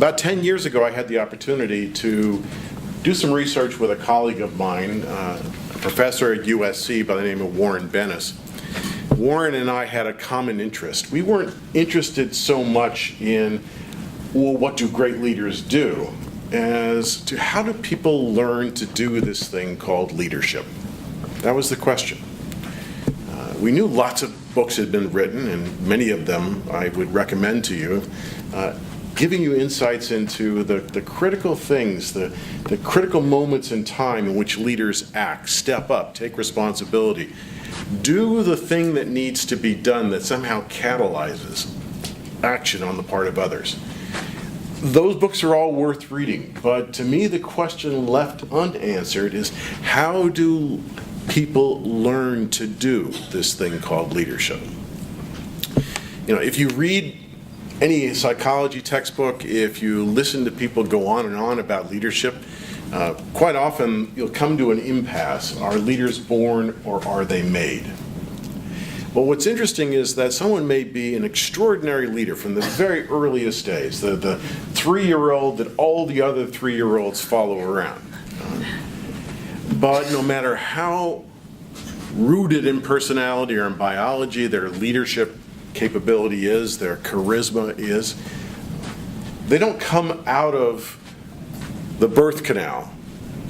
About 10 years ago, I had the opportunity to do some research with a colleague of mine, a professor at USC by the name of Warren Bennis. Warren and I had a common interest. We weren't interested so much in, well, what do great leaders do, as to how do people learn to do this thing called leadership. That was the question. We knew lots of books had been written, and many of them I would recommend to you, giving you insights into the critical things, the critical moments in time in which leaders act, step up, take responsibility, do the thing that needs to be done that somehow catalyzes action on the part of others. Those books are all worth reading, but to me the question left unanswered is, how do people learn to do this thing called leadership? You know, if you read any psychology textbook, if you listen to people go on and on about leadership, quite often you'll come to an impasse. Are leaders born or are they made? But what's interesting is that someone may be an extraordinary leader from the very earliest days, the 3-year-old that all the other 3-year-olds follow around. But no matter how rooted in personality or in biology their leadership capability is, their charisma is, they don't come out of the birth canal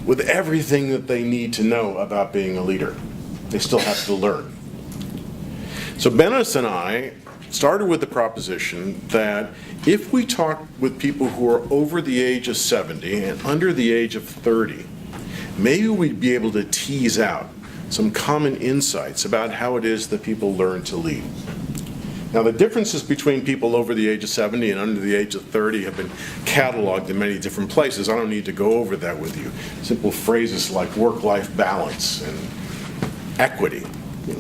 with everything that they need to know about being a leader. They still have to learn. So Bennis and I started with the proposition that if we talk with people who are over the age of 70 and under the age of 30, maybe we'd be able to tease out some common insights about how it is that people learn to lead. Now, the differences between people over the age of 70 and under the age of 30 have been cataloged in many different places. I don't need to go over that with you. Simple phrases like work-life balance and equity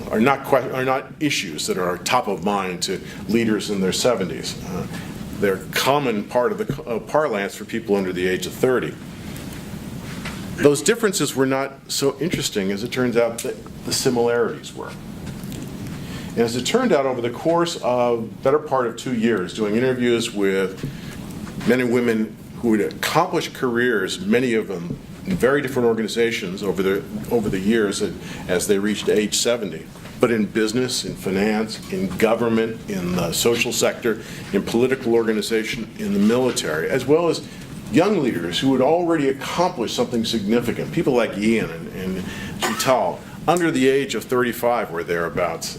are not issues that are top of mind to leaders in their 70s. They're a common part of the parlance for people under the age of 30. Those differences were not so interesting as it turns out that the similarities were. And as it turned out, over the course of better part of 2 years, doing interviews with men and women who had accomplished careers, many of them in very different organizations over the years as they reached age 70, but in business, in finance, in government, in the social sector, in political organization, in the military, as well as young leaders who had already accomplished something significant, people like Ian and Jital, under the age of 35 or thereabouts,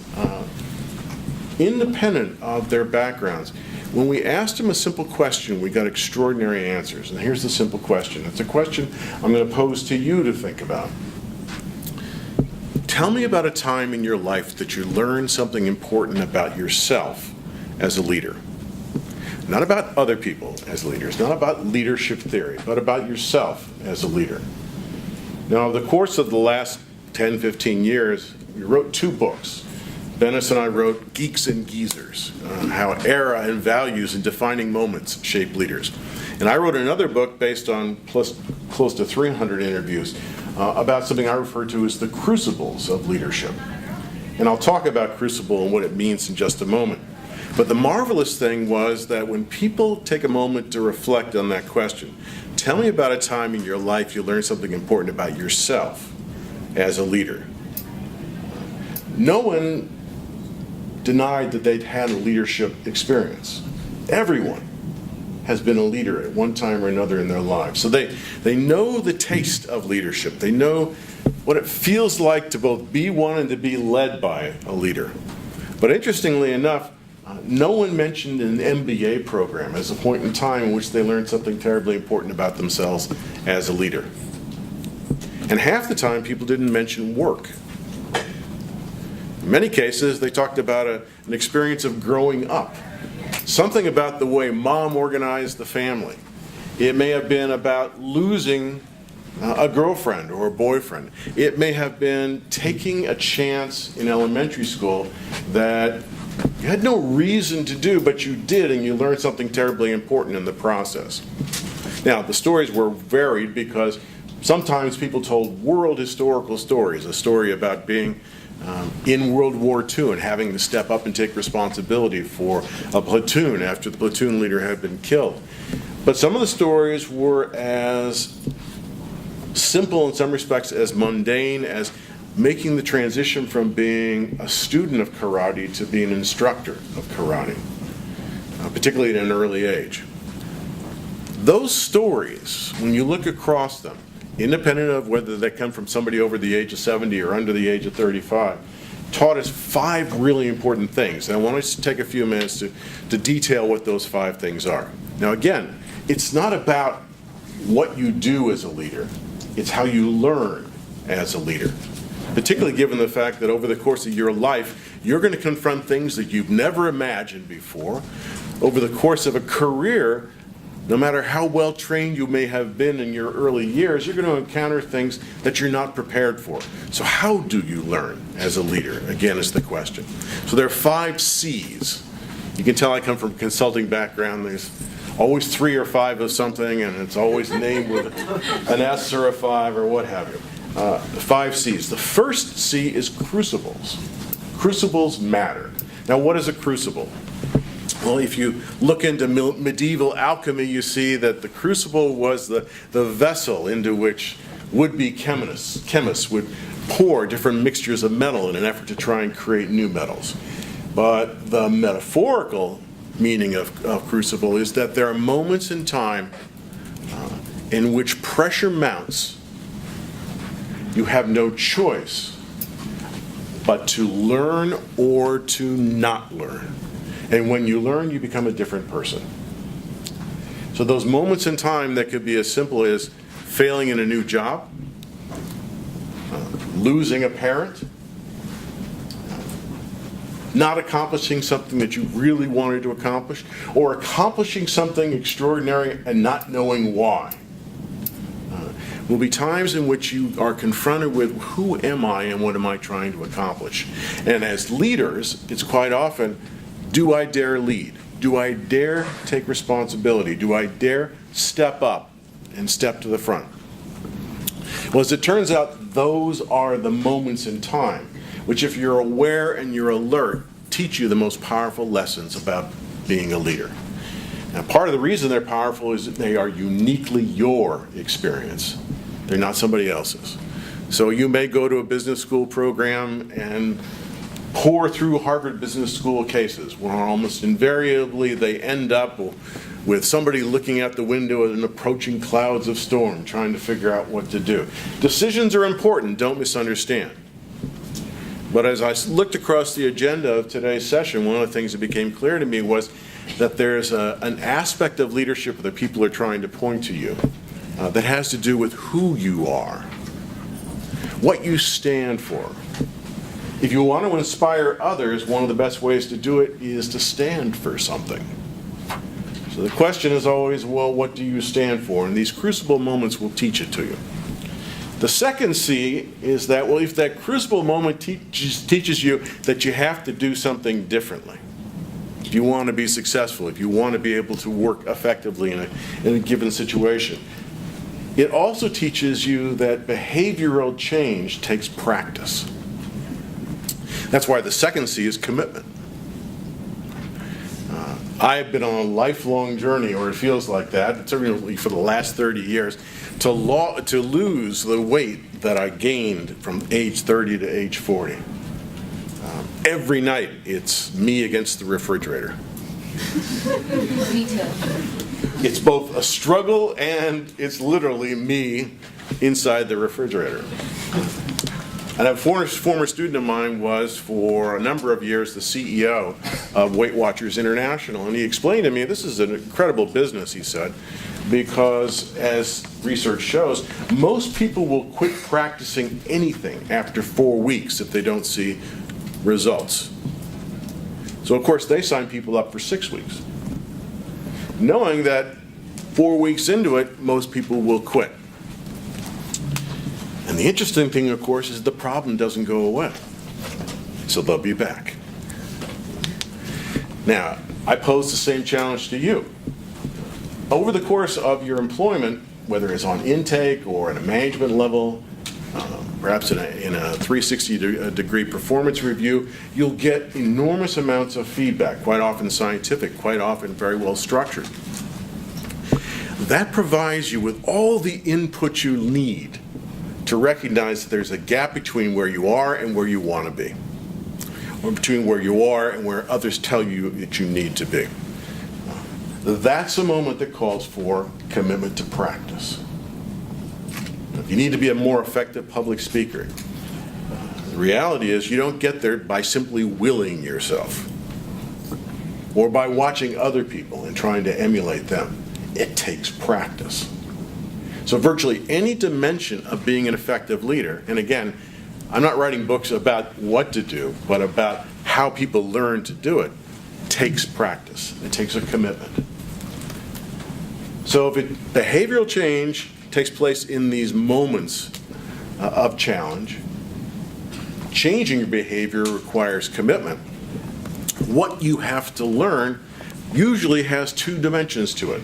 independent of their backgrounds. When we asked them a simple question, we got extraordinary answers. And here's the simple question. It's a question I'm going to pose to you to think about. Tell me about a time in your life that you learned something important about yourself as a leader. Not about other people as leaders, not about leadership theory, but about yourself as a leader. Now, over the course of the last 10, 15 years, we wrote 2 books. Bennis and I wrote Geeks and Geezers, how era and values and defining moments shape leaders. And I wrote another book based on close to 300 interviews about something I refer to as the crucibles of leadership. And I'll talk about crucible and what it means in just a moment. But the marvelous thing was that when people take a moment to reflect on that question, tell me about a time in your life you learned something important about yourself as a leader. No one denied that they'd had a leadership experience. Everyone has been a leader at one time or another in their lives. So they know the taste of leadership. They know what it feels like to both be one and to be led by a leader. But interestingly enough, no one mentioned an MBA program as a point in time in which they learned something terribly important about themselves as a leader. And half the time, people didn't mention work. In many cases, they talked about an experience of growing up, something about the way mom organized the family. It may have been about losing a girlfriend or a boyfriend. It may have been taking a chance in elementary school that you had no reason to do, but you did, and you learned something terribly important in the process. Now, the stories were varied because sometimes people told world historical stories, a story about being in World War II and having to step up and take responsibility for a platoon after the platoon leader had been killed. But some of the stories were as simple in some respects, as mundane as making the transition from being a student of karate to being an instructor of karate, particularly at an early age. Those stories, when you look across them, independent of whether they come from somebody over the age of 70 or under the age of 35, taught us 5 really important things. And I want us to take a few minutes to detail what those 5 things are. Now again, it's not about what you do as a leader, it's how you learn as a leader. Particularly given the fact that over the course of your life, you're going to confront things that you've never imagined before. Over the course of a career, no matter how well trained you may have been in your early years, you're going to encounter things that you're not prepared for. So how do you learn as a leader? Again, is the question. So there are 5 C's. You can tell I come from a consulting background. There's always 3 or 5 of something, and it's always named with an S or a 5 or what have you. 5 C's. The first C is crucibles. Crucibles matter. Now, what is a crucible? Well, if you look into medieval alchemy, you see that the crucible was the vessel into which would-be chemists would pour different mixtures of metal in an effort to try and create new metals. But the metaphorical meaning of crucible is that there are moments in time in which pressure mounts. You have no choice but to learn or to not learn. And when you learn, you become a different person. So those moments in time that could be as simple as failing in a new job, losing a parent, not accomplishing something that you really wanted to accomplish, or accomplishing something extraordinary and not knowing why. Will be times in which you are confronted with, who am I and what am I trying to accomplish? And as leaders, it's quite often, do I dare lead? Do I dare take responsibility? Do I dare step up and step to the front? Well, as it turns out, those are the moments in time which, if you're aware and you're alert, teach you the most powerful lessons about being a leader. Now, part of the reason they're powerful is that they are uniquely your experience. They're not somebody else's. So you may go to a business school program and pour through Harvard Business School cases, where almost invariably they end up with somebody looking out the window at an approaching clouds of storm, trying to figure out what to do. Decisions are important, don't misunderstand. But as I looked across the agenda of today's session, one of the things that became clear to me was that there's an aspect of leadership that people are trying to point to you that has to do with who you are, what you stand for. If you want to inspire others, one of the best ways to do it is to stand for something. So the question is always, well, what do you stand for? And these crucible moments will teach it to you. The second C is that, well, if that crucible moment teaches you that you have to do something differently, if you want to be successful, if you want to be able to work effectively in a given situation, it also teaches you that behavioral change takes practice. That's why the second C is commitment. I've been on a lifelong journey, or it feels like that, certainly for the last 30 years, to lose the weight that I gained from age 30 to age 40. Every night, it's me against the refrigerator. Me too. It's both a struggle and it's literally me inside the refrigerator. And a former student of mine was, for a number of years, the CEO of Weight Watchers International. And he explained to me, this is an incredible business, he said, because as research shows, most people will quit practicing anything after 4 weeks if they don't see results. So, of course, they sign people up for 6 weeks, knowing that 4 weeks into it, most people will quit. And the interesting thing, of course, is the problem doesn't go away. So they'll be back. Now, I pose the same challenge to you. Over the course of your employment, whether it's on intake or at a management level, perhaps in a 360-degree performance review, you'll get enormous amounts of feedback, quite often scientific, quite often very well structured. that provides you with all the input you need to recognize that there's a gap between where you are and where you want to be, or between where you are and where others tell you that you need to be. That's a moment that calls for commitment to practice. If you need to be a more effective public speaker, the reality is you don't get there by simply willing yourself or by watching other people and trying to emulate them. It takes practice. So virtually any dimension of being an effective leader, and again, I'm not writing books about what to do, but about how people learn to do it, takes practice. It takes a commitment. So if behavioral change takes place in these moments of challenge, changing your behavior requires commitment. What you have to learn usually has two dimensions to it.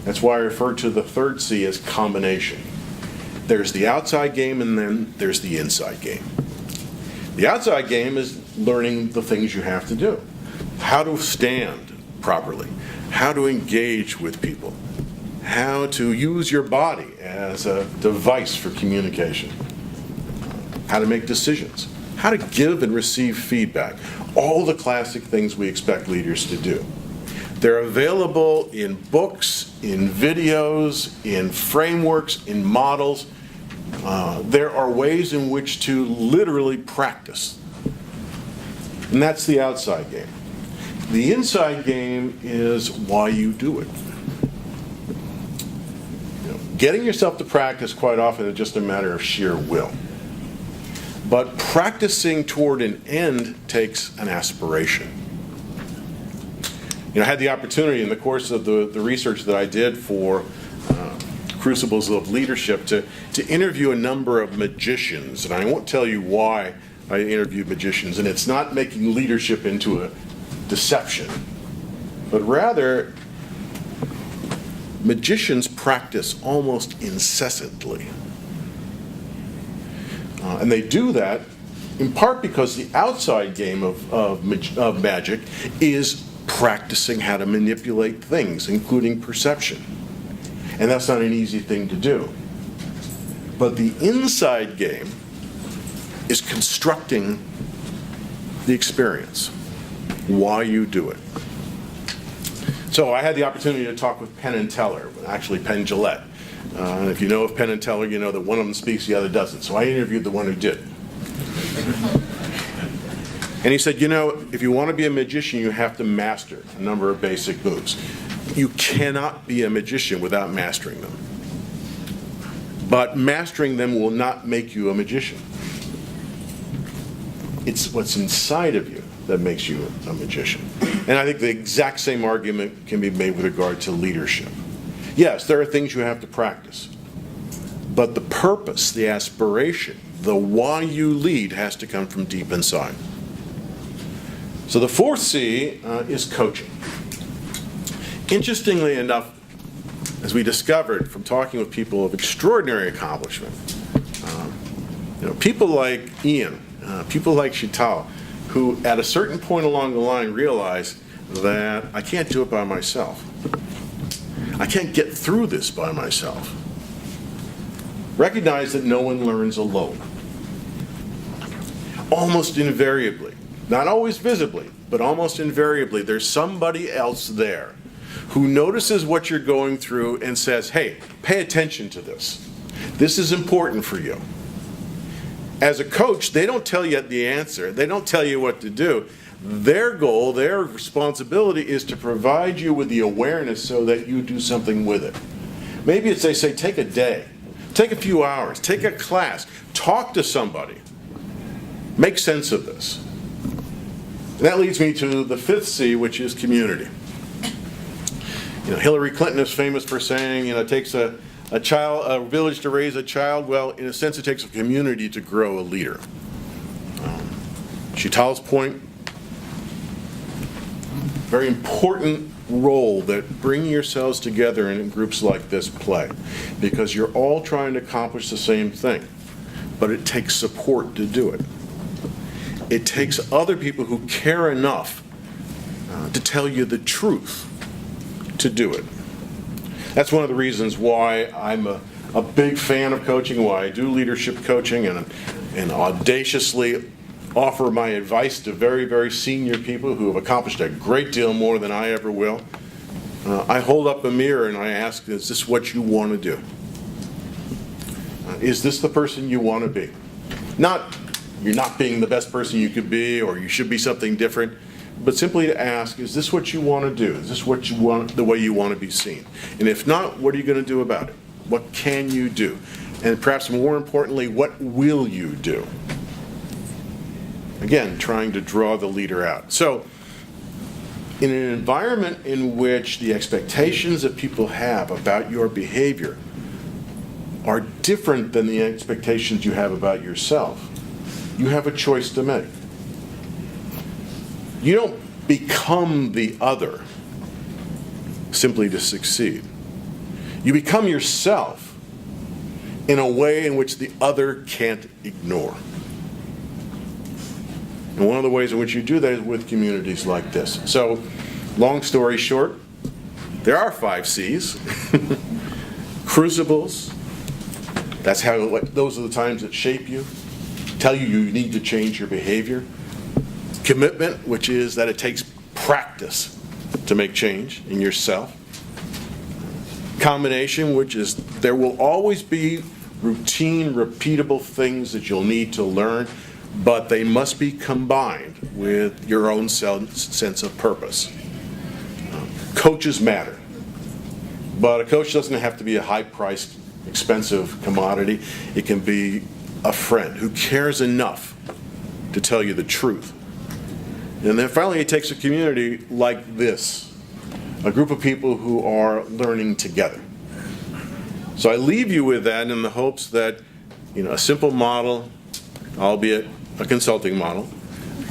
That's why I refer to the third C as combination. There's the outside game and then there's the inside game. The outside game is learning the things you have to do. How to stand properly, how to engage with people, how to use your body as a device for communication, how to make decisions, how to give and receive feedback, all the classic things we expect leaders to do. They're available in books, in videos, in frameworks, in models. There are ways in which to literally practice. And that's the outside game. The inside game is why you do it. Getting yourself to practice quite often is just a matter of sheer will. But practicing toward an end takes an aspiration. I had the opportunity in the course of the research that I did for Crucibles of Leadership to interview a number of magicians. And I won't tell you why I interviewed magicians. And it's not making leadership into a deception, but rather magicians practice almost incessantly. And they do that in part because the outside game of magic is practicing how to manipulate things, including perception. And that's not an easy thing to do. But the inside game is constructing the experience, why you do it. So I had the opportunity to talk with Penn and Teller, actually Penn Jillette. And if you know of Penn and Teller, you know that one of them speaks, the other doesn't. So I interviewed the one who did. And he said, if you want to be a magician, you have to master a number of basic moves. You cannot be a magician without mastering them. But mastering them will not make you a magician. It's what's inside of you that makes you a magician. And I think the exact same argument can be made with regard to leadership. Yes, there are things you have to practice. But the purpose, the aspiration, the why you lead has to come from deep inside. So the fourth C is coaching. Interestingly enough, as we discovered from talking with people of extraordinary accomplishment, people like Ian, people like Chital, who at a certain point along the line realized that I can't do it by myself. I can't get through this by myself. Recognize that no one learns alone. Almost invariably, not always visibly, but almost invariably, there's somebody else there who notices what you're going through and says, hey, pay attention to this. This is important for you. As a coach, they don't tell you the answer. They don't tell you what to do. Their goal, their responsibility is to provide you with the awareness so that you do something with it. Maybe it's they say, take a day, take a few hours, take a class, talk to somebody, make sense of this. And that leads me to the fifth C, which is community. Hillary Clinton is famous for saying, it takes a village to raise a child. Well, in a sense, it takes a community to grow a leader. Chital's point, very important role that bringing yourselves together in groups like this play, because you're all trying to accomplish the same thing, but it takes support to do it. It takes other people who care enough to tell you the truth to do it. That's one of the reasons why I'm a big fan of coaching, why I do leadership coaching and audaciously offer my advice to very, very senior people who have accomplished a great deal more than I ever will. I hold up a mirror and I ask, is this what you want to do? Is this the person you want to be? Not, you're not being the best person you could be, or you should be something different, but simply to ask, is this what you want to do? Is this what you want, the way you want to be seen? And if not, what are you going to do about it? What can you do? And perhaps more importantly, what will you do? Again, trying to draw the leader out. So, in an environment in which the expectations that people have about your behavior are different than the expectations you have about yourself, you have a choice to make. You don't become the other simply to succeed. You become yourself in a way in which the other can't ignore. And one of the ways in which you do that is with communities like this. So, long story short, there are 5 C's. Crucibles, those are the times that shape you, tell you you need to change your behavior. Commitment, which is that it takes practice to make change in yourself. Combination, which is there will always be routine, repeatable things that you'll need to learn, but they must be combined with your own sense of purpose. Coaches matter, but a coach doesn't have to be a high-priced, expensive commodity. It can be a friend who cares enough to tell you the truth. And then finally, it takes a community like this, a group of people who are learning together. So I leave you with that in the hopes that, a simple model, albeit a consulting model,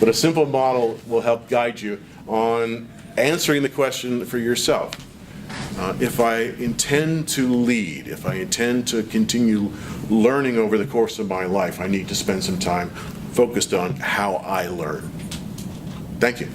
but a simple model will help guide you on answering the question for yourself. If I intend to lead, if I intend to continue learning over the course of my life, I need to spend some time focused on how I learn. Thank you.